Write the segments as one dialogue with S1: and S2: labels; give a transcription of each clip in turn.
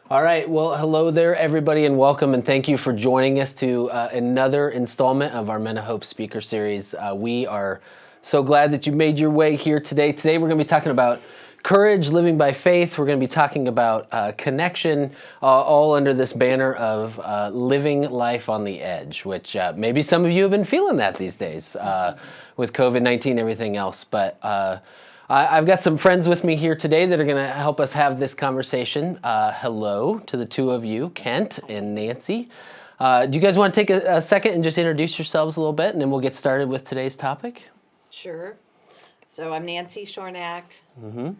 S1: All right. Well, hello there, everybody, and welcome, and thank you for joining us to another installment of our Men of Hope speaker series. We are so glad that you made your way here today. Today, we're going to be talking about courage, living by faith. We're going to be talking about connection, all under this banner of living life on the edge, which maybe some of you have been feeling that these days with COVID-19 and everything else. But I've got some friends with me here today that are going to help us have this conversation. Hello to the two of you, Kent and Nancy. Do you guys want to take a second and just introduce yourselves a little bit, and then we'll get started with today's topic?
S2: Sure. So I'm Nancy Schornack. Mm-hmm.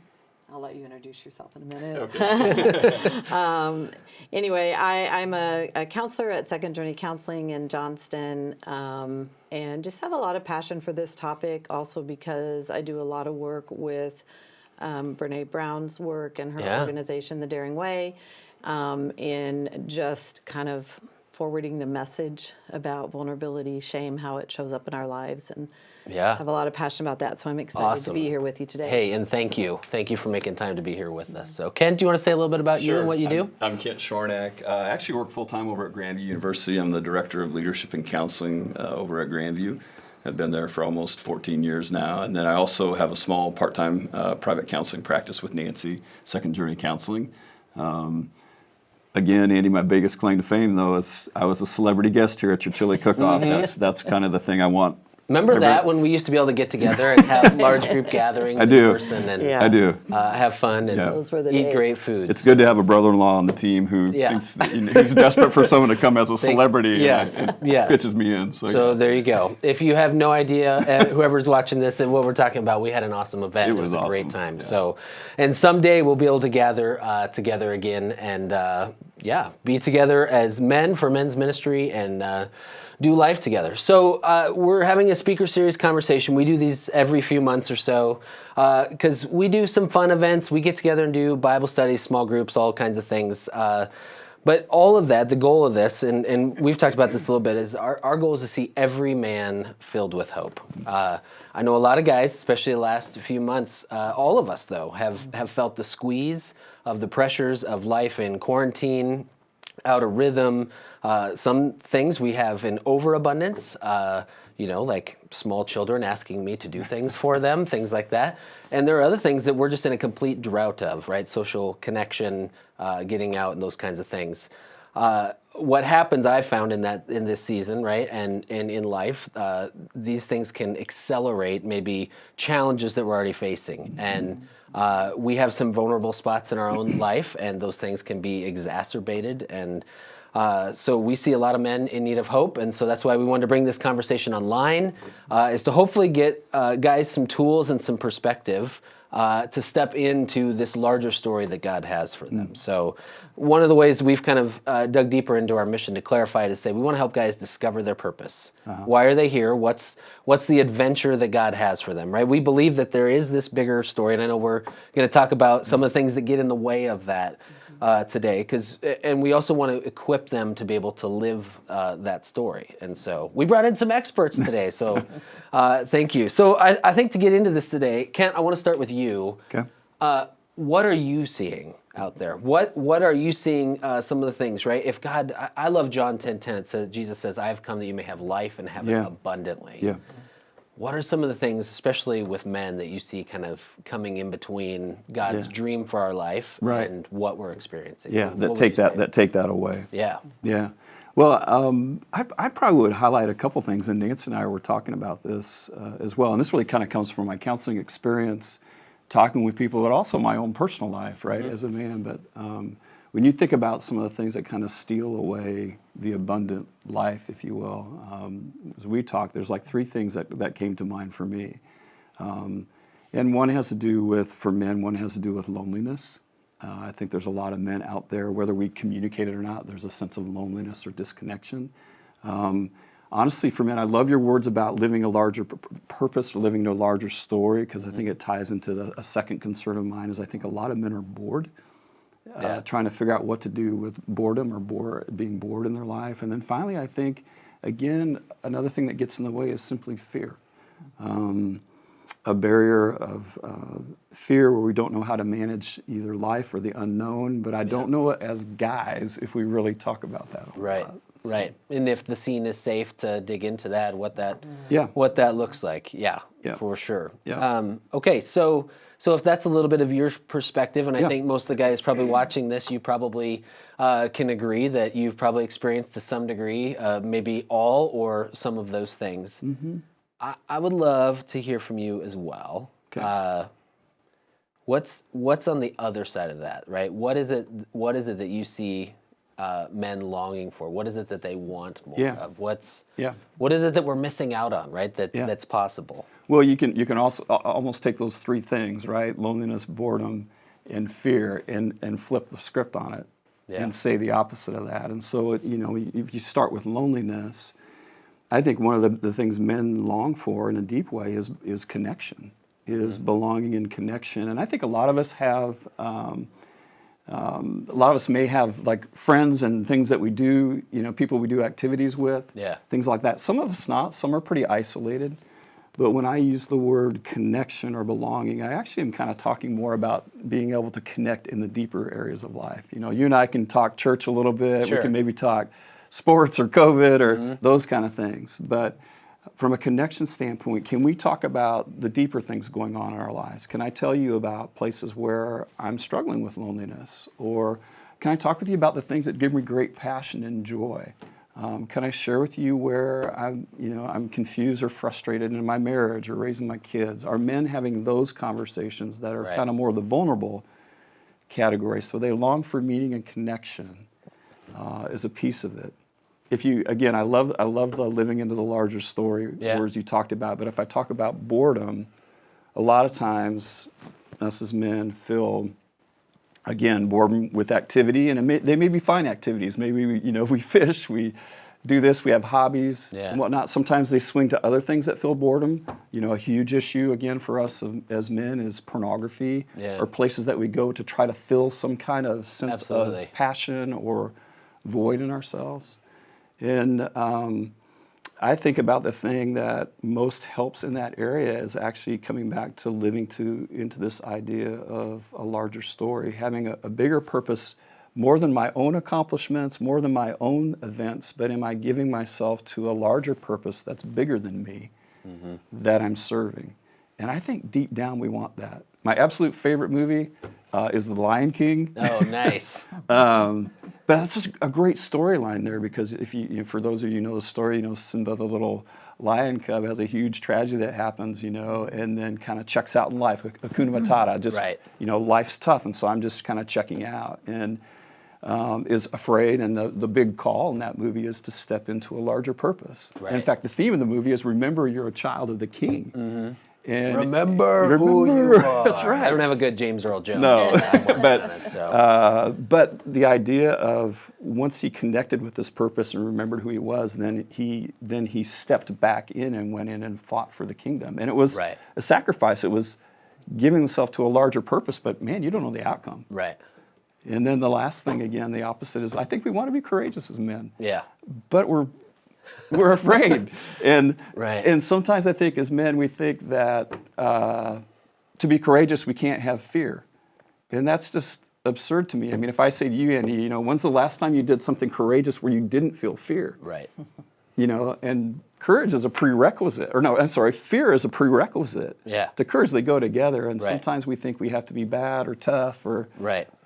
S2: I'll let you introduce yourself in a minute. Okay. Anyway, I'm a counselor at Second Journey Counseling in Johnston, and just have a lot of passion for this topic, also because I do a lot of work with Brene Brown's work and her organization, The Daring Way, in just kind of forwarding the message about vulnerability, shame, how it shows up in our lives, and have a lot of passion about that. So I'm excited to be here with you today.
S1: Hey, and thank you. Thank you for making time to be here with us. So Kent, do you want to say a little bit about you and what you do?
S3: I'm Kent Schornack. I actually work full-time over at Grandview University. I'm the Director of Leadership and Counseling over at Grandview. I've been there for almost 14 years now. And then I also have a small part-time private counseling practice with Nancy, Second Journey Counseling. Again, Andy, my biggest claim to fame, though, is I was a celebrity guest here at your chili cook-off. That's kind of the thing I want.
S1: Remember that when we used to be able to get together and have large group gatherings in person and
S3: I do.
S1: Have fun and eat great food.
S3: It's good to have a brother-in-law on the team who thinks who's desperate for someone to come as a celebrity and pitches me in.
S1: So there you go. If you have no idea, whoever's watching this and what we're talking about, we had an awesome event. It was a great time. Yeah. So, and someday we'll be able to gather together again and be together as men for men's ministry and do life together. So we're having a speaker series conversation. We do these every few months or so because we do some fun events. We get together and do Bible studies, small groups, all kinds of things. But all of that, the goal of this, and we've talked about this a little bit, is our goal is to see every man filled with hope. I know a lot of guys, especially the last few months, all of us, though, have felt the squeeze of the pressures of life in quarantine, out of rhythm. Some things we have in overabundance, like small children asking me to do things for them, things like that. And there are other things that we're just in a complete drought of, right? Social connection, getting out and those kinds of things. What happens, I've found in this season, right, and in life, these things can accelerate maybe challenges that we're already facing. And we have some vulnerable spots in our own life, and those things can be exacerbated. And so we see a lot of men in need of hope, and so that's why we wanted to bring this conversation online, is to hopefully get guys some tools and some perspective to step into this larger story that God has for them. So one of the ways we've kind of dug deeper into our mission to clarify it is say we want to help guys discover their purpose. Why are they here? What's the adventure that God has for them, right? We believe that there is this bigger story, and I know we're going to talk about some of the things that get in the way of that today, and we also want to equip them to be able to live that story. And so we brought in some experts today, so thank you. So I think to get into this today, Kent, I want to start with you.
S3: Okay.
S1: What are you seeing out there? What are you seeing some of the things, right? If God, I love John 10:10, it says, Jesus says, I have come that you may have life and have it abundantly. Yeah. What are some of the things, especially with men, that you see kind of coming in between God's dream for our life and what we're experiencing?
S3: Yeah, that take that away.
S1: Yeah.
S3: Yeah. Well, I probably would highlight a couple things, and Nancy and I were talking about this as well. And this really kind of comes from my counseling experience, talking with people, but also my own personal life, right, as a man. But when you think about some of the things that kind of steal away the abundant life, if you will, as we talked, there's like three things that came to mind for me. And one has to do with, for men, one has to do with loneliness. I think there's a lot of men out there, whether we communicate it or not, there's a sense of loneliness or disconnection. Honestly, for men, I love your words about living a larger purpose or living a larger story, because I think it ties into a second concern of mine, is I think a lot of men are bored. Trying to figure out what to do with boredom or being bored in their life. And then finally, I think, again, another thing that gets in the way is simply fear. a barrier of fear where we don't know how to manage either life or the unknown. But I don't know as guys if we really talk about that a whole
S1: Right.
S3: lot.
S1: Right. And if the scene is safe to dig into that, what that
S3: Yeah.
S1: looks like. Yeah,
S3: Yeah.
S1: for sure.
S3: Yeah.
S1: Okay, so if that's a little bit of your perspective, and I
S3: Yeah.
S1: think most of the guys probably watching this, you probably can agree that you've probably experienced to some degree, maybe all or some of those things.
S3: Mm-hmm.
S1: I would love to hear from you as well.
S3: Okay.
S1: What's on the other side of that, right? What is it that you see men longing for? What is it that they want more of? What is it that we're missing out on, right? That's possible.
S3: Well, you can also almost take those three things, right? Loneliness, boredom, and fear, and flip the script on it, and say the opposite of that. And so, if you start with loneliness, I think one of the things men long for in a deep way is connection, is belonging and connection. And I think a lot of us have. A lot of us may have like friends and things that we do, people we do activities with, things like that. Some of us not. Some are pretty isolated. But when I use the word connection or belonging, I actually am kind of talking more about being able to connect in the deeper areas of life. You and I can talk church a little bit.
S1: Sure.
S3: We can maybe talk sports or COVID or those kind of things. But from a connection standpoint, can we talk about the deeper things going on in our lives? Can I tell you about places where I'm struggling with loneliness? Or can I talk with you about the things that give me great passion and joy? Can I share with you where I'm confused or frustrated in my marriage or raising my kids? Are men having those conversations that are kind of more the vulnerable category? So they long for meaning and connection is a piece of it. I love the living into the larger story words you talked about. But if I talk about boredom, a lot of times us as men feel, again, boredom with activity, and they may be fine activities. Maybe we fish, we do this, we have hobbies and whatnot. Sometimes they swing to other things that fill boredom. A huge issue again for us as men is pornography, or places that we go to try to fill some kind of sense of passion or void in ourselves. And I think about the thing that most helps in that area is actually coming back to living into this idea of a larger story, having a bigger purpose, more than my own accomplishments, more than my own events, but am I giving myself to a larger purpose that's bigger than me, that I'm serving? And I think deep down we want that. My absolute favorite movie is The Lion King.
S1: Oh, nice.
S3: But that's just a great storyline there, because if for those of you who know the story, Simba, the little lion cub, has a huge tragedy that happens, and then kind of checks out in life. Hakuna Matata, just life's tough, and so I'm just kind of checking out, and is afraid. And the big call in that movie is to step into a larger purpose. Right. And in fact, the theme of the movie is remember you're a child of the King. Mm-hmm. And
S1: remember who you are.
S3: That's right.
S1: I don't have a good James Earl Jones.
S3: No,
S1: but
S3: but the idea of once he connected with this purpose and remembered who he was, then he stepped back in and went in and fought for the kingdom. And it was a sacrifice. It was giving himself to a larger purpose. But man, you don't know the outcome.
S1: Right.
S3: And then the last thing, again, the opposite is I think we want to be courageous as men.
S1: Yeah.
S3: But we're afraid. And
S1: right.
S3: And sometimes I think as men we think that to be courageous we can't have fear. And that's just absurd to me. I mean, if I say to you, Andy, when's the last time you did something courageous where you didn't feel fear?
S1: Right.
S3: And courage is a prerequisite. Fear is a prerequisite to courage. They go together. And sometimes we think we have to be bad or tough or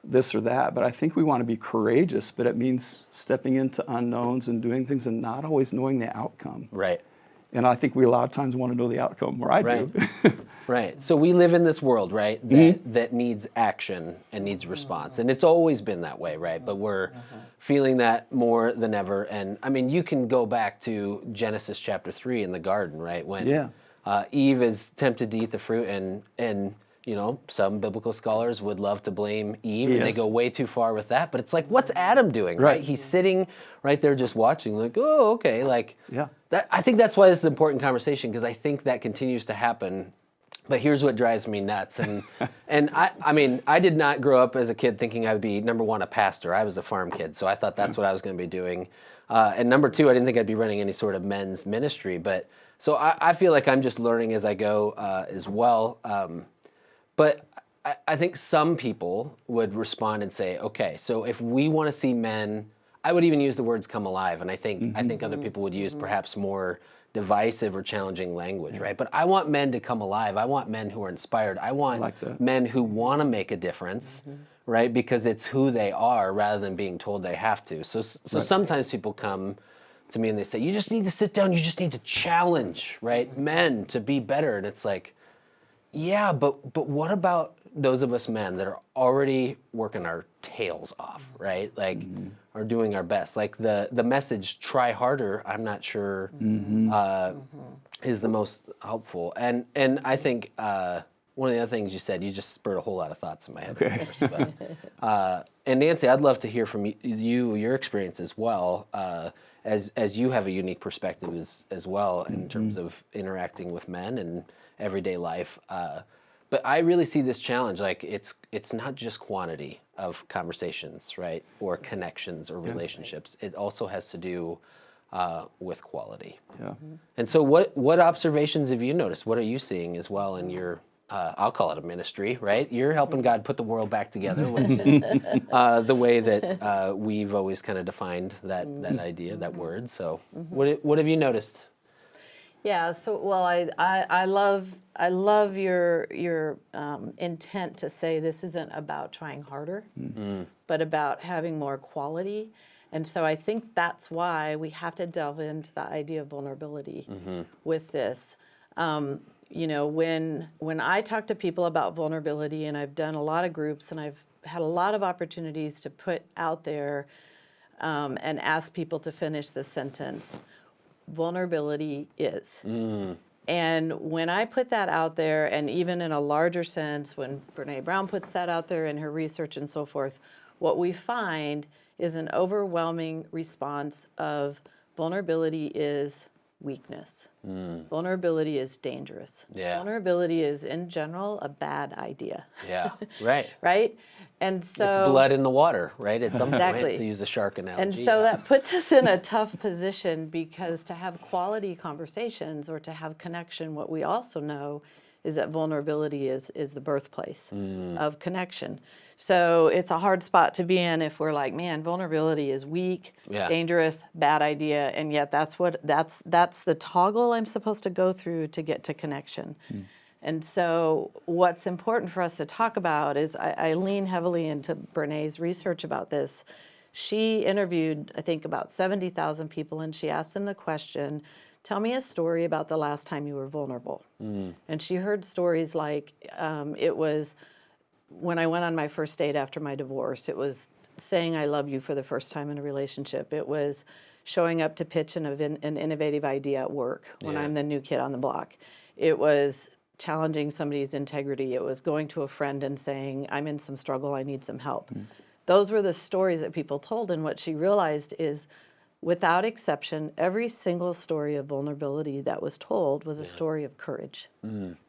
S3: this or that. But I think we want to be courageous, but it means stepping into unknowns and doing things and not always knowing the outcome.
S1: Right.
S3: And I think we a lot of times want to know the outcome, or I do.
S1: Right. So we live in this world, right, that needs action and needs response. And it's always been that way, right? But we're feeling that more than ever. And I mean, you can go back to Genesis chapter 3 in the garden, right? When Eve is tempted to eat the fruit, and some biblical scholars would love to blame Eve, and they go way too far with that. But it's like, what's Adam doing, right? He's sitting right there just watching, like, oh, okay. That, I think that's why this is an important conversation, because I think that continues to happen. But here's what drives me nuts. And I mean, I did not grow up as a kid thinking I would be, number one, a pastor. I was a farm kid, so I thought that's what I was going to be doing. And number two, I didn't think I'd be running any sort of men's ministry. But So I feel like I'm just learning as I go as well. But I think some people would respond and say, okay, so if we want to see men, I would even use the words come alive. And I think other people would use perhaps more divisive or challenging language, right? But I want men to come alive. I want men who are inspired. I want men who want to make a difference, right? Because it's who they are rather than being told they have to. So sometimes people come to me and they say, you just need to sit down. You just need to challenge, right? Men to be better. And it's like, yeah, but what about those of us men that are already working our tails off, right? Like, are doing our best. Like the message, try harder, I'm not sure is the most helpful. And I think one of the other things you said, you just spurred a whole lot of thoughts in my head. Okay. And Nancy, I'd love to hear from you, your experience as well, as you have a unique perspective as well in terms of interacting with men and everyday life. But I really see this challenge, like it's not just quantity of conversations, right, or connections or relationships. It also has to do with quality. Yeah. And so what observations have you noticed? What are you seeing as well in your, I'll call it a ministry, right? You're helping God put the world back together, which is the way that we've always kind of defined that idea, that word. So what have you noticed?
S2: Yeah, so well, I love your intent to say this isn't about trying harder, but about having more quality. And so I think that's why we have to delve into the idea of vulnerability with this. You know, when I talk to people about vulnerability, and I've done a lot of groups, and I've had a lot of opportunities to put out there and ask people to finish this sentence. Vulnerability is. And when I put that out there, and even in a larger sense, when Brene Brown puts that out there in her research and so forth, what we find is an overwhelming response of vulnerability is weakness. Vulnerability is dangerous. Yeah. Vulnerability is, in general, a bad idea.
S1: Yeah, right.
S2: Right? And so
S1: it's blood in the water, right? At some point, to use a shark analogy.
S2: And so that puts us in a tough position, because to have quality conversations or to have connection, what we also know is that vulnerability is the birthplace of connection. So it's a hard spot to be in if we're like, man, vulnerability is weak, dangerous, bad idea, and yet that's the toggle I'm supposed to go through to get to connection. And so what's important for us to talk about is I lean heavily into Brené's research about this. She interviewed, I think, about 70,000 people, and she asked them the question, tell me a story about the last time you were vulnerable. And she heard stories like, it was when I went on my first date after my divorce. It was saying I love you for the first time in a relationship. It was showing up to pitch an innovative idea at work when I'm the new kid on the block. It was challenging somebody's integrity. It was going to a friend and saying, I'm in some struggle, I need some help. Those were the stories that people told, and what she realized is, without exception, every single story of vulnerability that was told was a story of courage,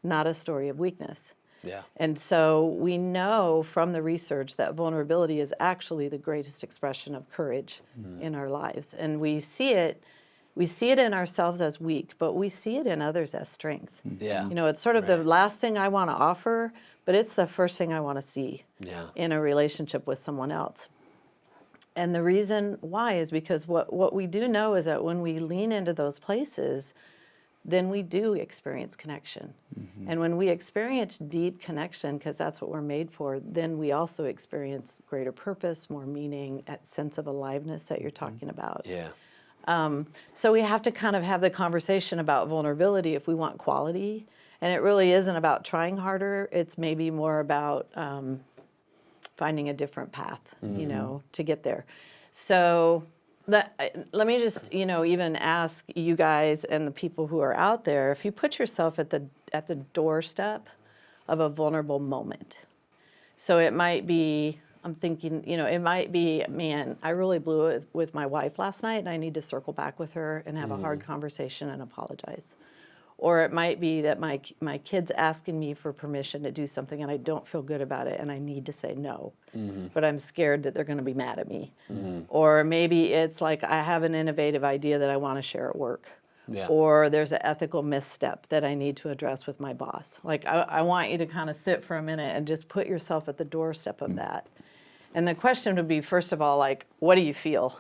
S2: not a story of weakness. Yeah. And so we know from the research that vulnerability is actually the greatest expression of courage in our lives. And we see it in ourselves as weak, but we see it in others as strength. Yeah. You know, it's sort of the last thing I want to offer, but it's the first thing I want to see in a relationship with someone else. And the reason why is because what we do know is that when we lean into those places, then we do experience connection. And when we experience deep connection, because that's what we're made for, then we also experience greater purpose, more meaning, that sense of aliveness that you're talking about. Yeah. So we have to kind of have the conversation about vulnerability if we want quality. And it really isn't about trying harder. It's maybe more about finding a different path, you know, to get there. So let me just, you know, even ask you guys and the people who are out there, if you put yourself at the doorstep of a vulnerable moment. So it might be, I'm thinking, you know, it might be, man, I really blew it with my wife last night and I need to circle back with her and have a hard conversation and apologize. Or it might be that my kid's asking me for permission to do something and I don't feel good about it and I need to say no, but I'm scared that they're going to be mad at me. Or maybe it's like I have an innovative idea that I want to share at work.
S1: Yeah.
S2: or there's an ethical misstep that I need to address with my boss. Like, I want you to kind of sit for a minute and just put yourself at the doorstep of that. And the question would be, first of all, like, what do you feel?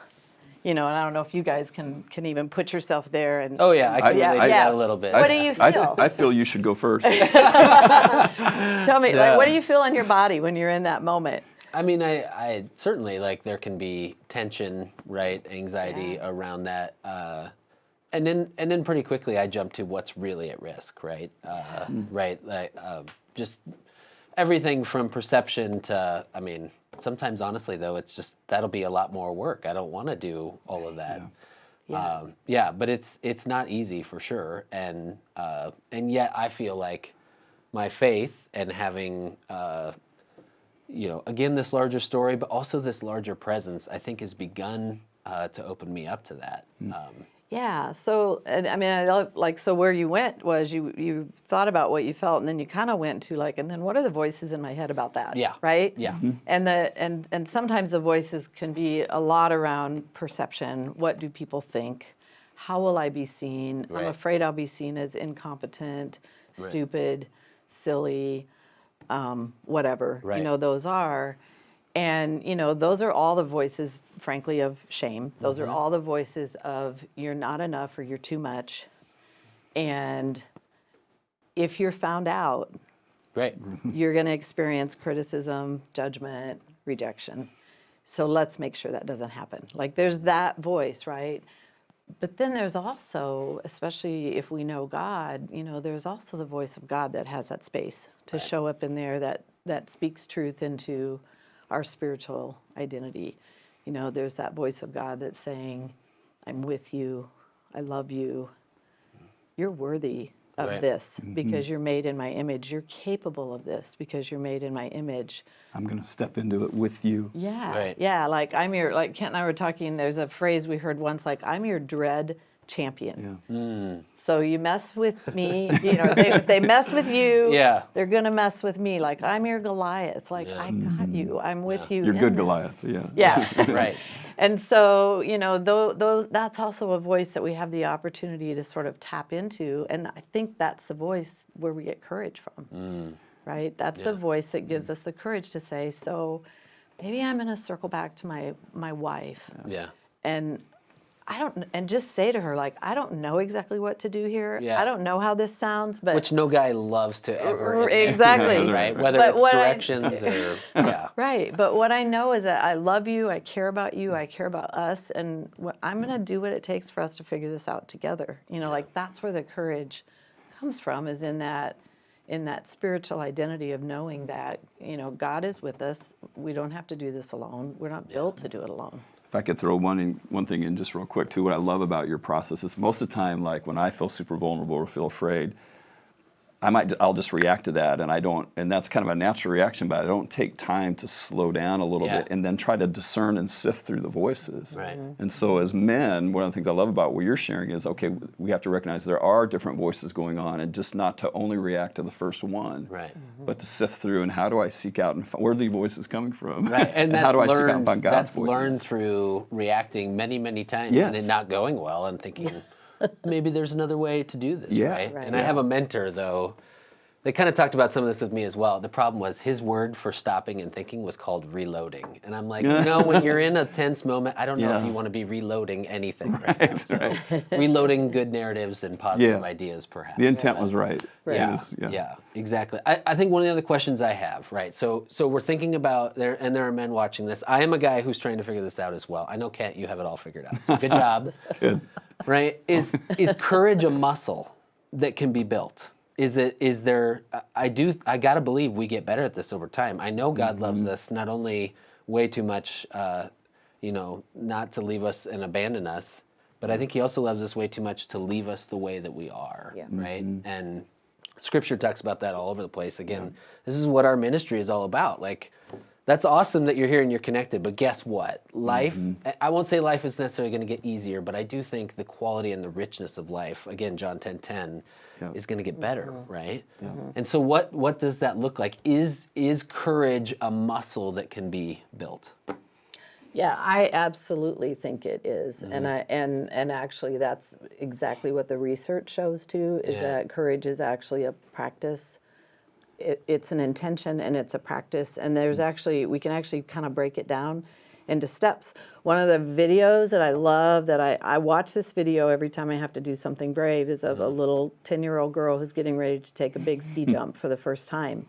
S2: And I don't know if you guys can even put yourself there. And
S1: Oh yeah, I can relate to that a little bit.
S2: What do you feel?
S3: I feel you should go first.
S2: Tell me,
S1: Yeah.
S2: like, what do you feel in your body when you're in that moment?
S1: I mean, I certainly, like, there can be tension, right, anxiety around that, and then pretty quickly I jump to what's really at risk, right, right, like just everything from perception to, I mean, sometimes honestly though, it's just that'll be a lot more work. I don't want to do all of that. But it's not easy for sure, and yet I feel like my faith and having. Again, this larger story, but also this larger presence, I think has begun to open me up to that.
S2: Yeah. So, and I mean, I love, like, so where you went was you thought about what you felt, and then you kind of went to, like, and then what are the voices in my head about that?
S1: Yeah.
S2: Right?
S1: Yeah.
S2: And sometimes the voices can be a lot around perception. What do people think? How will I be seen?
S1: Right.
S2: I'm afraid I'll be seen as incompetent, stupid, silly, whatever,
S1: Right.
S2: those are. And, those are all the voices, frankly, of shame. Those are all the voices of you're not enough or you're too much. And if you're found out,
S1: Right.
S2: you're going to experience criticism, judgment, rejection. So let's make sure that doesn't happen. Like, there's that voice, right? But then there's also, especially if we know God, there's also the voice of God that has that space to show up in there that speaks truth into our spiritual identity. There's that voice of God that's saying, I'm with you, I love you, you're worthy of this because you're made in my image. You're capable of this because you're made in my image.
S3: I'm going to step into it with you.
S2: Yeah.
S1: Right.
S2: Yeah. Like, like Kent and I were talking, there's a phrase we heard once, like, I'm your dread champion.
S3: Yeah.
S2: So you mess with me, if they mess with you, they're going to mess with me. Like, I'm your Goliath. Like, I got you. I'm with you.
S3: You're
S2: in
S3: good
S2: this.
S3: Goliath. Yeah.
S2: Yeah.
S1: Right.
S2: And so, those that's also a voice that we have the opportunity to sort of tap into. And I think that's the voice where we get courage from, right? That's the voice that gives us the courage to say, so maybe I'm going to circle back to my wife.
S1: Yeah.
S2: And and just say to her, like, I don't know exactly what to do here.
S1: Yeah.
S2: I don't know how this sounds, but
S1: Which no guy loves to ever admit,
S2: exactly
S1: right? Whether
S2: But
S1: it's
S2: what
S1: directions or
S2: right. But what I know is that I love you, I care about you, I care about us, and I'm going to do what it takes for us to figure this out together. Like, that's where the courage comes from, is in that spiritual identity of knowing that, God is with us. We don't have to do this alone. We're not built to do it alone.
S3: If I could throw one thing in just real quick too, what I love about your process is most of the time, like when I feel super vulnerable or feel afraid, I'll just react to that, and that's kind of a natural reaction, but I don't take time to slow down a little bit and then try to discern and sift through the voices.
S1: Right.
S3: And so as men, one of the things I love about what you're sharing is, okay, we have to recognize there are different voices going on, and just not to only react to the first one,
S1: Right.
S3: but to sift through, and how do I seek out and where are the voices coming from?
S1: Right, and
S3: how do I seek out and
S1: learned,
S3: find God's
S1: that's
S3: voices?
S1: learned through reacting many, many times and it not going well and thinking, maybe there's another way to do this, right?
S2: Right.
S1: And I have a mentor, though, they kind of talked about some of this with me as well. The problem was his word for stopping and thinking was called reloading. And I'm like, when you're in a tense moment, I don't know if you want to be reloading anything right now. So reloading good narratives and positive ideas, perhaps.
S3: The intent was right.
S1: Yeah, exactly. I think one of the other questions I have, right? So we're thinking about and there are men watching this. I am a guy who's trying to figure this out as well. I know, Kent, you have it all figured out. So good job.
S3: Good.
S1: Right? Is courage a muscle that can be built? Is there? I gotta believe we get better at this over time. I know God loves us not only way too much, not to leave us and abandon us, but I think He also loves us way too much to leave us the way that we are.
S2: Yeah.
S1: Right? And Scripture talks about that all over the place. Again, this is what our ministry is all about. Like, that's awesome that you're here and you're connected, but guess what? Life, I won't say life is necessarily going to get easier, but I do think the quality and the richness of life, again, John 10:10, is going to get better, right? Yeah. And so what does that look like? Is courage a muscle that can be built?
S2: Yeah, I absolutely think it is. And actually that's exactly what the research shows too, is that courage is actually a practice. It's an intention and it's a practice, and there's actually, we can actually kind of break it down into steps. One of the videos that I love, that I watch this video every time I have to do something brave, is of a little 10-year-old girl who's getting ready to take a big ski jump for the first time.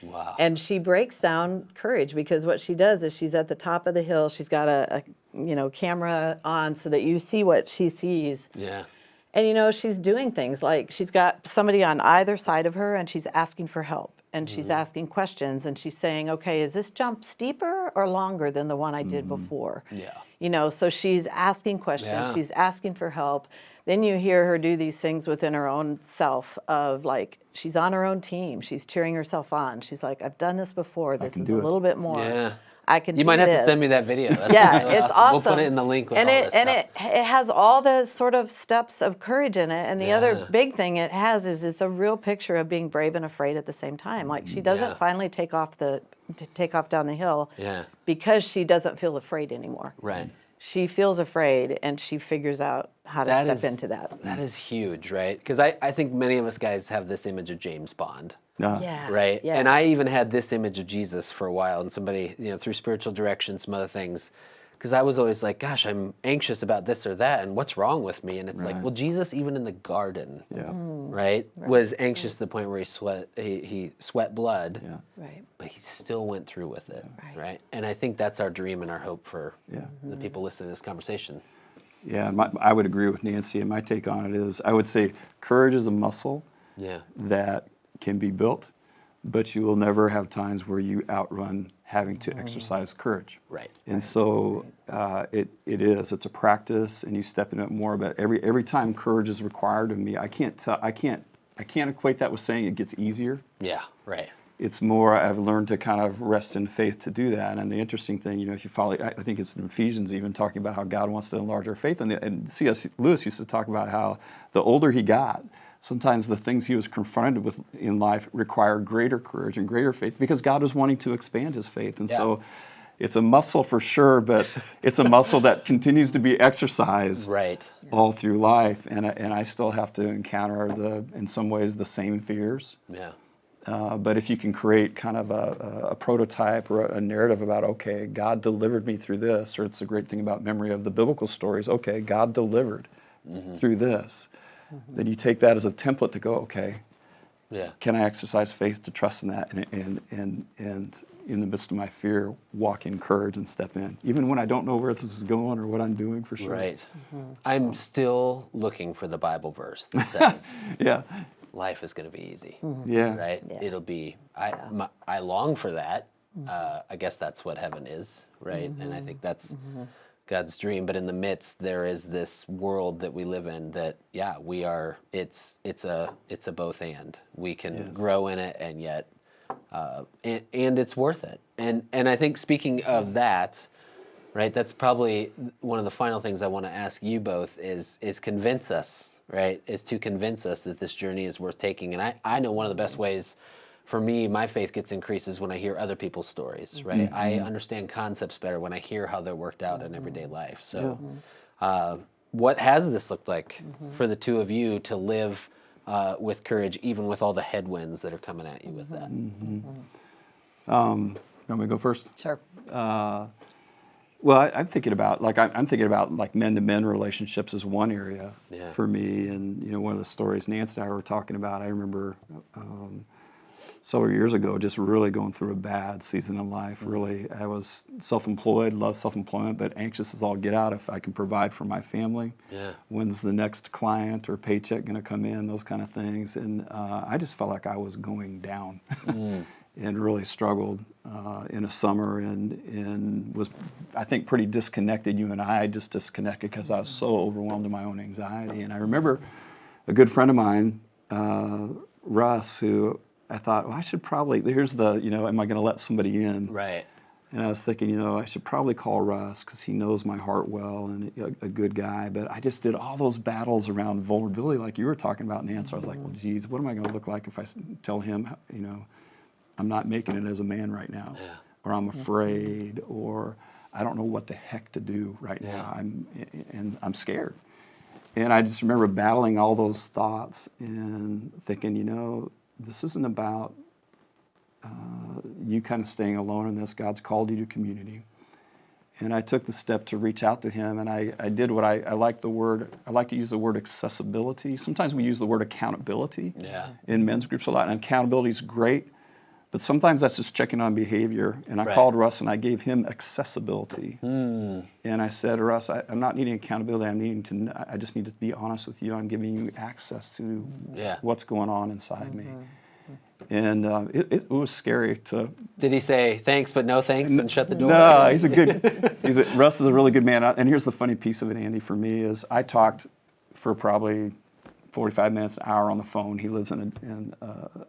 S1: Wow.
S2: And she breaks down courage, because what she does is she's at the top of the hill. She's got a camera on so that you see what she sees.
S1: Yeah.
S2: And she's doing things like she's got somebody on either side of her and she's asking for help, and she's asking questions, and she's saying, okay, is this jump steeper or longer than the one I did before?
S1: Yeah.
S2: So she's asking questions,
S1: Yeah.
S2: she's asking for help. Then you hear her do these things within her own self of like, she's on her own team. She's cheering herself on. She's like, I've done this before. This is a little bit more.
S1: Yeah.
S2: I can
S1: You
S2: do
S1: might have
S2: this.
S1: to send me that video. That's
S2: Yeah,
S1: really
S2: it's awesome.
S1: We'll put it in the link with
S2: and
S1: all
S2: it
S1: this
S2: and
S1: stuff.
S2: it has all the sort of steps of courage in it. And the
S1: Yeah.
S2: other big thing it has is it's a real picture of being brave and afraid at the same time. Like she doesn't
S1: Yeah.
S2: finally take off down the hill
S1: Yeah.
S2: because she doesn't feel afraid anymore.
S1: Right.
S2: She feels afraid and she figures out how to step into that.
S1: That is huge, right? Because I think many of us guys have this image of James Bond.
S2: Yeah.
S1: Right.
S2: Yeah.
S1: And I even had this image of Jesus for a while, and somebody, through spiritual direction, some other things, because I was always like, gosh, I'm anxious about this or that, and what's wrong with me? And it's like, well, Jesus, even in the garden, right, was anxious to the point where he sweat blood,
S2: Right.
S1: but he still went through with it, right? And I think that's our dream and our hope for the people listening to this conversation.
S3: Yeah, I would agree with Nancy, and my take on it is, I would say courage is a muscle that can be built, but you will never have times where you outrun having to exercise courage.
S1: Right.
S3: And so it's a practice, and you step in it more. But every time courage is required of me, I can't equate that with saying it gets easier.
S1: Yeah. Right.
S3: It's more, I've learned to kind of rest in faith to do that. And the interesting thing, if you follow, I think it's in Ephesians even talking about how God wants to enlarge our faith. And C.S. Lewis used to talk about how the older he got, sometimes the things he was confronted with in life required greater courage and greater faith, because God was wanting to expand his faith. And so it's a muscle for sure, but it's a muscle that continues to be exercised all through life. And I still have to encounter in some ways, the same fears.
S1: Yeah.
S3: But if you can create kind of a prototype or a narrative about, okay, God delivered me through this, or it's the great thing about memory of the biblical stories, okay, God delivered through this, then you take that as a template to go, okay, can I exercise faith to trust in that, and in the midst of my fear, walk in courage and step in, even when I don't know where this is going or what I'm doing for sure.
S1: Right. I'm still looking for the Bible verse that says, life is going to be easy. Right?
S2: Yeah.
S1: It'll be, I long for that. I guess that's what heaven is, right? And I think that's God's dream. But in the midst, there is this world that we live in that, we are, it's a both and. We can grow in it, and yet, and it's worth it. And I think, speaking of that, right, that's probably one of the final things I want to ask you both is convince us, right, is to convince us that this journey is worth taking. And I know one of the best ways for me, my faith gets increases when I hear other people's stories, right? I understand concepts better when I hear how they're worked out in everyday life. So what has this looked like for the two of you to live with courage, even with all the headwinds that are coming at you with that?
S3: You want me to go first?
S2: Sure.
S3: Well, I'm thinking about men-to-men relationships is one area for me, and one of the stories Nancy and I were talking about. I remember several years ago, just really going through a bad season in life. Really, I was self-employed, loved self-employment, but anxious as all get out if I can provide for my family. When's the next client or paycheck going to come in? Those kind of things, and I just felt like I was going down. And really struggled in a summer, and was, I think, pretty disconnected. You and I just disconnected because I was so overwhelmed in my own anxiety. And I remember a good friend of mine, Russ, who I thought, well, I should probably, here's the, am I going to let somebody in?
S1: Right.
S3: And I was thinking, I should probably call Russ because he knows my heart well and a good guy. But I just did all those battles around vulnerability like you were talking about, Nancy. I was like, well, geez, what am I going to look like if I tell him, I'm not making it as a man right now, or I'm afraid, or I don't know what the heck to do right now. I'm scared. And I just remember battling all those thoughts and thinking, this isn't about you kind of staying alone in this. God's called you to community. And I took the step to reach out to him, and I did what I like the word. I like to use the word accessibility. Sometimes we use the word accountability in men's groups a lot, and accountability is great, but sometimes that's just checking on behavior. And I called Russ, and I gave him accessibility. And I said, Russ, I'm not needing accountability. I just need to be honest with you. I'm giving you access to what's going on inside me. And it was scary to.
S1: Did he say thanks but no thanks and shut the door?
S3: No, Russ is a really good man. And here's the funny piece of it, Andy, for me is I talked for probably 45 minutes, an hour on the phone. He lives in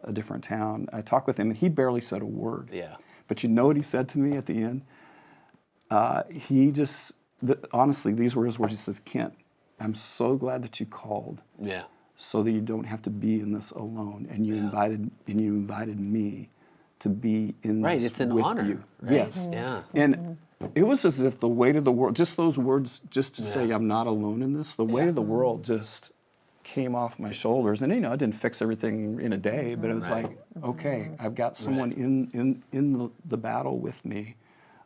S3: a different town. I talked with him, and he barely said a word.
S1: Yeah.
S3: But you know what he said to me at the end? Honestly, these were his words. He says, Kent, I'm so glad that you called.
S1: Yeah.
S3: So that you don't have to be in this alone, and you invited me to be in this
S1: it's an
S3: with
S1: honor,
S3: you.
S1: right?
S3: Yes.
S1: Yeah.
S3: And it was as if the weight of the world, just those words, just to say I'm not alone in this, the weight of the world just came off my shoulders. And it didn't fix everything in a day, but it was like, okay, I've got someone in the battle with me,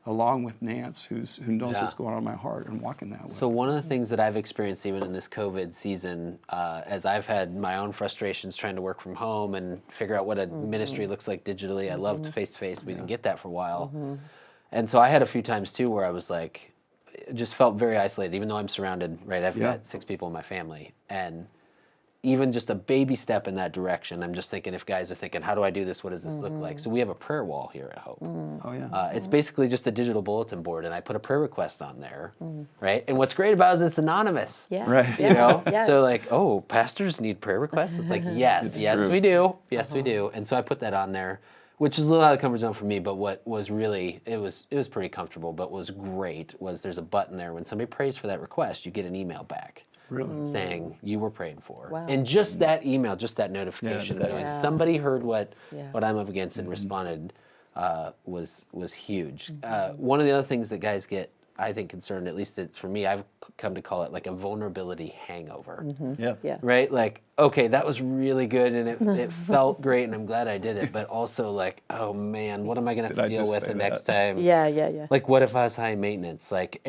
S3: along with Nance, who knows what's going on in my heart and walking that way.
S1: So one of the things that I've experienced even in this COVID season, as I've had my own frustrations trying to work from home and figure out what a ministry looks like digitally. I loved face-to-face. We didn't get that for a while. And so I had a few times too where I was like, just felt very isolated, even though I'm surrounded, right? I've got 6 people in my family. And even just a baby step in that direction, I'm just thinking if guys are thinking, how do I do this? What does this look like? So we have a prayer wall here at Hope.
S3: Oh, yeah.
S1: It's basically just a digital bulletin board, and I put a prayer request on there, right? And what's great about it is it's anonymous.
S2: Yeah.
S3: Right.
S1: You know? So like, oh, pastors need prayer requests? It's like, yes,
S3: true.
S1: we do. Yes, we do. And so I put that on there, which is a little out of the comfort zone for me, but what was really, it was pretty comfortable, but was great was there's a button there. When somebody prays for that request, you get an email back.
S3: Really?
S1: Saying you were prayed for.
S2: Wow.
S1: And just that email, just that notification, knowing somebody heard what I'm up against and responded was huge. One of the other things that guys get, I think, concerned, at least for me, I've come to call it like a vulnerability hangover.
S2: Yeah.
S1: Right? Like, okay, that was really good and it felt great and I'm glad I did it, but also like, oh man, what am I going to have to deal with the next time?
S2: Yeah.
S1: Like, what if I was high maintenance? Like,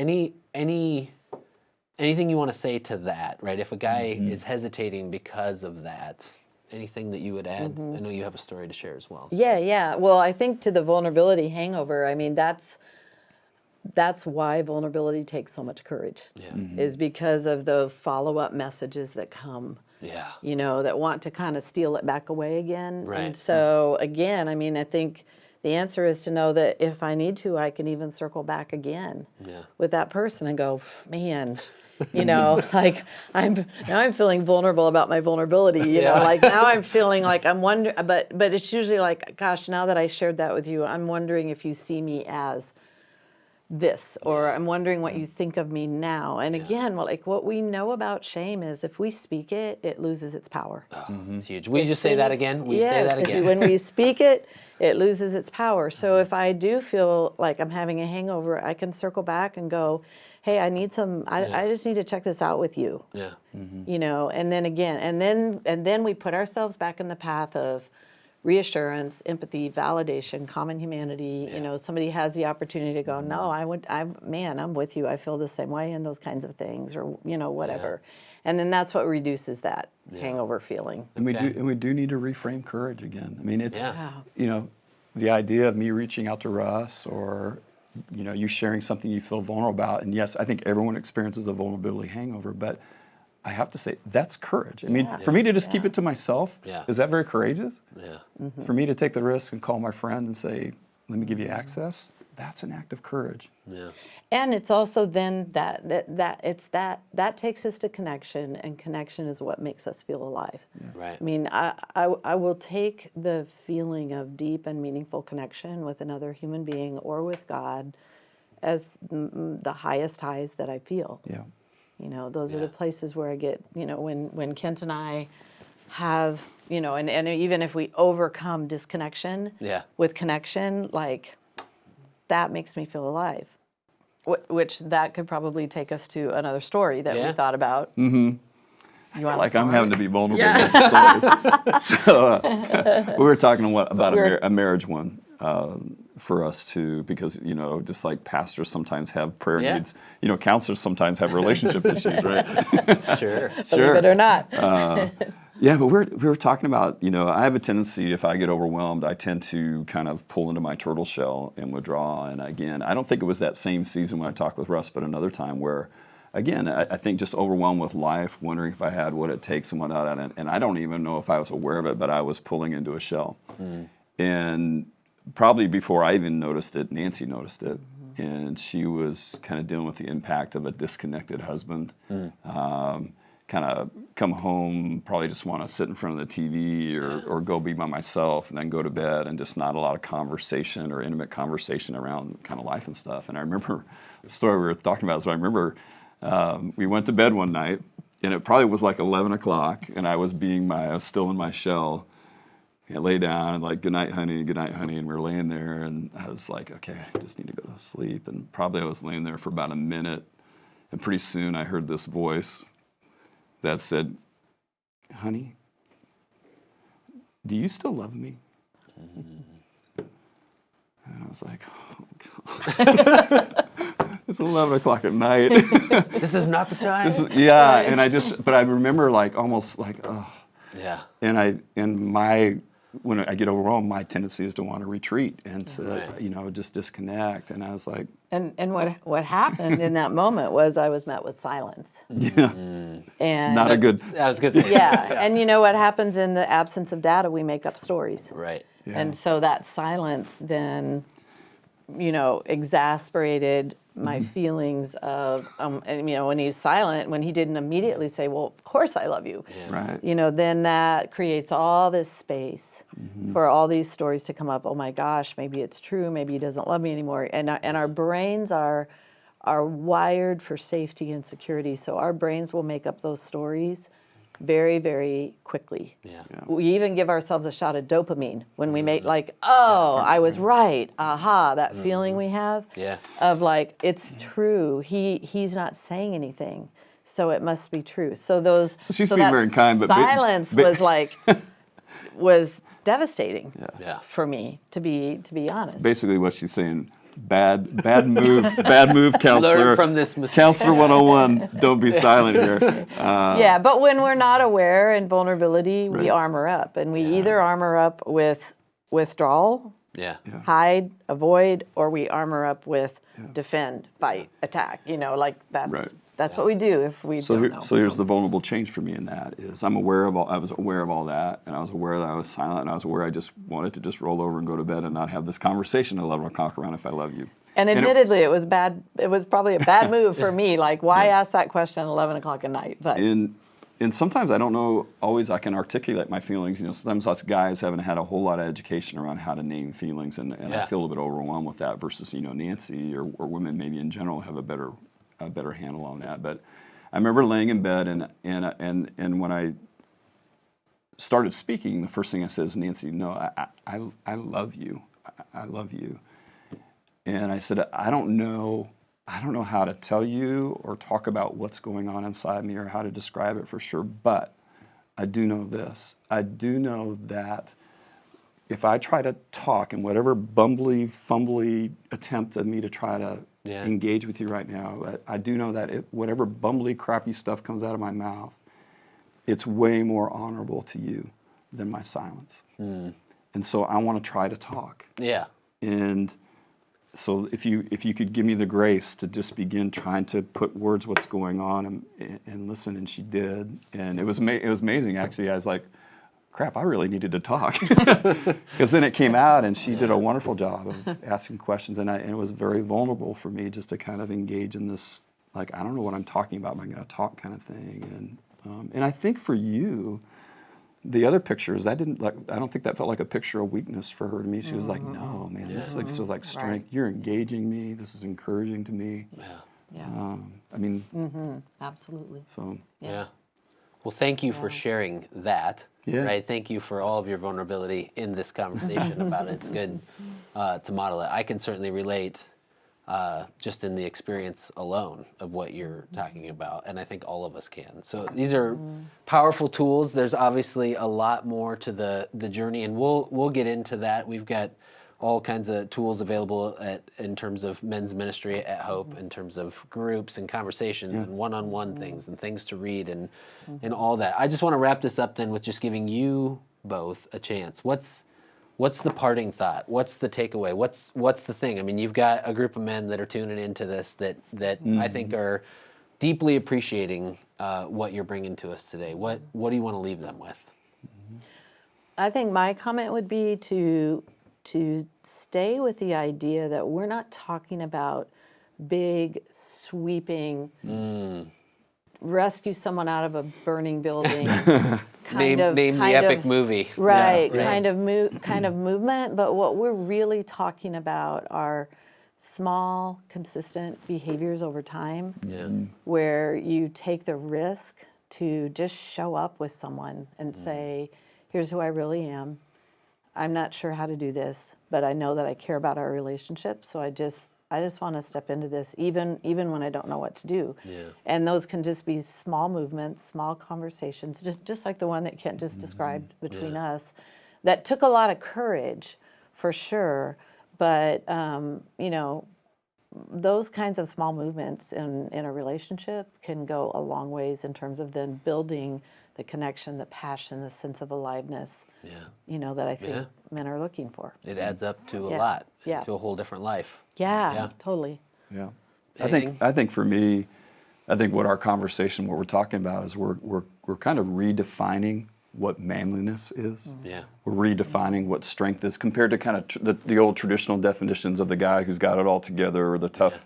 S1: anything you want to say to that, right? If a guy is hesitating because of that, anything that you would add? I know you have a story to share as well. So.
S2: Yeah. Well, I think to the vulnerability hangover, I mean, that's why vulnerability takes so much courage. Is because of the follow-up messages that come. That want to kind of steal it back away again.
S1: Right.
S2: And so again, I mean, I think the answer is to know that if I need to, I can even circle back again with that person and go, man, like I'm feeling vulnerable about my vulnerability, you know, like now I'm feeling like I'm wondering, but it's usually like, gosh, now that I shared that with you, I'm wondering if you see me as this, or I'm wondering what you think of me now. And again, like what we know about shame is if we speak it, it loses its power.
S1: It's huge. Will you just say that again? Will you say that again?
S2: When we speak it, it loses its power. So if I do feel like I'm having a hangover, I can circle back and go, hey, I need some, I just need to check this out with you. And then again, and then we put ourselves back in the path of reassurance, empathy, validation, common humanity. Somebody has the opportunity to go, no, I'm with you. I feel the same way, and those kinds of things, or whatever. And then that's what reduces that hangover feeling.
S3: And we do need to reframe courage again. I mean, it's the idea of me reaching out to Russ, or you sharing something you feel vulnerable about. And yes, I think everyone experiences a vulnerability hangover, but I have to say, that's courage. I mean, for me to just keep it to myself, is that very courageous? For me to take the risk and call my friend and say, let me give you access, that's an act of courage.
S2: And it's also then that takes us to connection, and connection is what makes us feel alive.
S1: Right.
S2: I mean, I will take the feeling of deep and meaningful connection with another human being or with God as the highest highs that I feel. Those are the places where I get, when Kent and I have, and even if we overcome disconnection with connection, like that makes me feel alive. which that could probably take us to another story that we thought about.
S3: Like I'm having to be vulnerable in these stories. So we were talking about a marriage one for us too, because just like pastors sometimes have prayer needs, counselors sometimes have relationship issues, right?
S1: Sure.
S2: Believe it or not.
S3: Yeah, but we were talking about, I have a tendency, if I get overwhelmed, I tend to kind of pull into my turtle shell and withdraw. And again, I don't think it was that same season when I talked with Russ, but another time where, again, I think just overwhelmed with life, wondering if I had what it takes and whatnot. And I don't even know if I was aware of it, but I was pulling into a shell. And probably before I even noticed it, Nancy noticed it. And she was kind of dealing with the impact of a disconnected husband. Kind of come home, probably just want to sit in front of the TV or go be by myself and then go to bed, and just not a lot of conversation or intimate conversation around kind of life and stuff. And I remember the story we were talking about, so I remember we went to bed one night, and it probably was like 11 o'clock, and I was still in my shell. I lay down and like, good night, honey, and we were laying there, and I was like, okay, I just need to go to sleep. And probably I was laying there for about a minute, and pretty soon I heard this voice that said, honey, do you still love me? And I was like, oh, God. It's 11 o'clock at night.
S1: This is not the time.
S3: And but I remember like almost like, oh.
S1: Yeah.
S3: When I get overwhelmed, my tendency is to want to retreat and to, just disconnect. And I was like...
S2: And what happened in that moment was I was met with silence.
S3: Yeah.
S2: And
S3: not a good...
S1: I was going to say.
S2: Yeah. And you know what happens in the absence of data? We make up stories.
S1: Right.
S3: Yeah.
S2: And so that silence then, exasperated my feelings of, and, when he's silent, when he didn't immediately say, well, of course I love you.
S3: Right.
S2: Then that creates all this space for all these stories to come up. Oh my gosh, maybe it's true. Maybe he doesn't love me anymore. And our brains are wired for safety and security. So our brains will make up those stories very, very quickly.
S1: Yeah.
S2: We even give ourselves a shot of dopamine when we make I was right. Aha, that feeling we have of like, it's true. He's not saying anything, so it must be true. So
S3: she's being very kind, but
S2: silence was like was devastating
S1: for
S2: me, to be honest.
S3: Basically what she's saying, bad move, counselor.
S1: Learn from this mistake.
S3: Counselor 101, don't be silent here.
S2: But when we're not aware in vulnerability, we armor up. And we either armor up with withdrawal, hide, avoid, or we armor up with defend, fight, attack. That's what we do if we don't know.
S3: So here's the vulnerable change for me in that is I was aware of all that, and I was aware that I was silent, and I was aware I just wanted to just roll over and go to bed and not have this conversation at 11 o'clock around if I love you.
S2: And admittedly, it was bad. It was probably a bad move for me. Like, why ask that question at 11 o'clock at night? But
S3: and sometimes I don't know always I can articulate my feelings. Sometimes us guys haven't had a whole lot of education around how to name feelings, and I feel a bit overwhelmed with that versus Nancy or women maybe in general have a better handle on that. But I remember laying in bed and when I started speaking, the first thing I said is, Nancy, no, I love you. I love you. And I said, I don't know how to tell you or talk about what's going on inside me or how to describe it for sure, but I do know this. I do know that if I try to talk in whatever bumbly, fumbly attempt of me to try to engage with you right now, I do know that whatever bumbly, crappy stuff comes out of my mouth, it's way more honorable to you than my silence. And so I want to try to talk.
S1: Yeah.
S3: And so if you could give me the grace to just begin trying to put words what's going on and listen, and she did. And it was amazing, actually. I was like, crap, I really needed to talk. Because then it came out, and she did a wonderful job of asking questions, and it was very vulnerable for me just to kind of engage in this, like, I don't know what I'm talking about, am I going to talk kind of thing. And I think for you, the other pictures, I don't think that felt like a picture of weakness for her to me. She was like, no, man, this feels like strength. Right. You're engaging me. This is encouraging to me.
S2: Absolutely.
S3: So.
S1: Yeah. Well, thank you for sharing that. Yeah. Right. Thank you for all of your vulnerability in this conversation about it. It's good to model it. I can certainly relate just in the experience alone of what you're talking about, and I think all of us can. So these are powerful tools. There's obviously a lot more to the journey, and we'll get into that. We've got all kinds of tools available in terms of men's ministry at Hope, in terms of groups and conversations and one-on-one things and things to read and all that. I just want to wrap this up then with just giving you both a chance. What's the parting thought? What's the takeaway? What's the thing? I mean, you've got a group of men that are tuning into this that I think are deeply appreciating what you're bringing to us today. What do you want to leave them with?
S2: I think my comment would be to stay with the idea that we're not talking about big, sweeping, rescue someone out of a burning building.
S1: Name the epic movie.
S2: Right, kind of movement. But what we're really talking about are small, consistent behaviors over time, where you take the risk to just show up with someone and say, here's who I really am. I'm not sure how to do this, but I know that I care about our relationship, so I just want to step into this, even when I don't know what to do. Yeah. And those can just be small movements, small conversations, just like the one that Kent just described between us, that took a lot of courage, for sure. But those kinds of small movements in a relationship can go a long ways in terms of then building the connection, the passion, the sense of aliveness, that I think men are looking for.
S1: It adds up to a lot, to a whole different life.
S2: Yeah, totally.
S3: Yeah. I think for me, what our conversation, what we're talking about is we're kind of redefining what manliness is.
S1: Yeah.
S3: We're redefining what strength is compared to kind of the old traditional definitions of the guy who's got it all together, or the tough,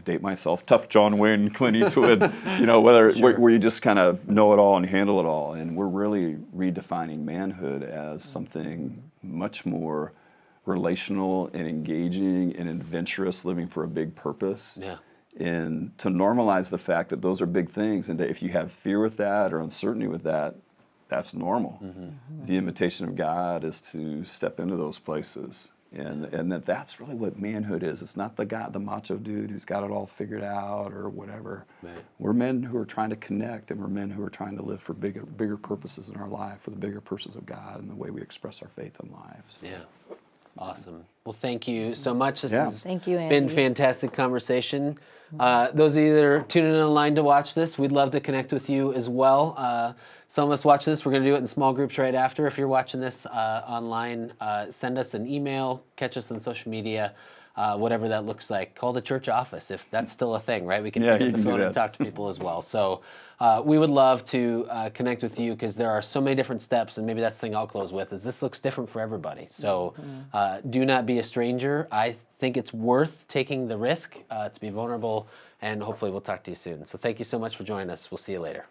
S3: date myself, tough John Wayne, Clint Eastwood, where you just kind of know it all and handle it all. And we're really redefining manhood as something much more relational and engaging and adventurous, living for a big purpose.
S1: Yeah.
S3: And to normalize the fact that those are big things, and that if you have fear with that or uncertainty with that, that's normal. The invitation of God is to step into those places. And that's really what manhood is. It's not the guy, the macho dude who's got it all figured out or whatever. Right. We're men who are trying to connect, and we're men who are trying to live for bigger purposes in our life, for the bigger purposes of God and the way we express our faith in lives.
S1: Yeah. Awesome. Well, thank you so much. This has
S2: Thank you, Andy.
S1: been fantastic conversation. Those of you that are tuning in online to watch this, we'd love to connect with you as well. Some of us watch this. We're going to do it in small groups right after. If you're watching this online, send us an email, catch us on social media, whatever that looks like. Call the church office if that's still a thing, right? We can pick up the phone and talk to people as well. So we would love to connect with you, because there are so many different steps, and maybe that's the thing I'll close with, is this looks different for everybody. So do not be a stranger. I think it's worth taking the risk to be vulnerable, and hopefully we'll talk to you soon. So thank you so much for joining us. We'll see you later.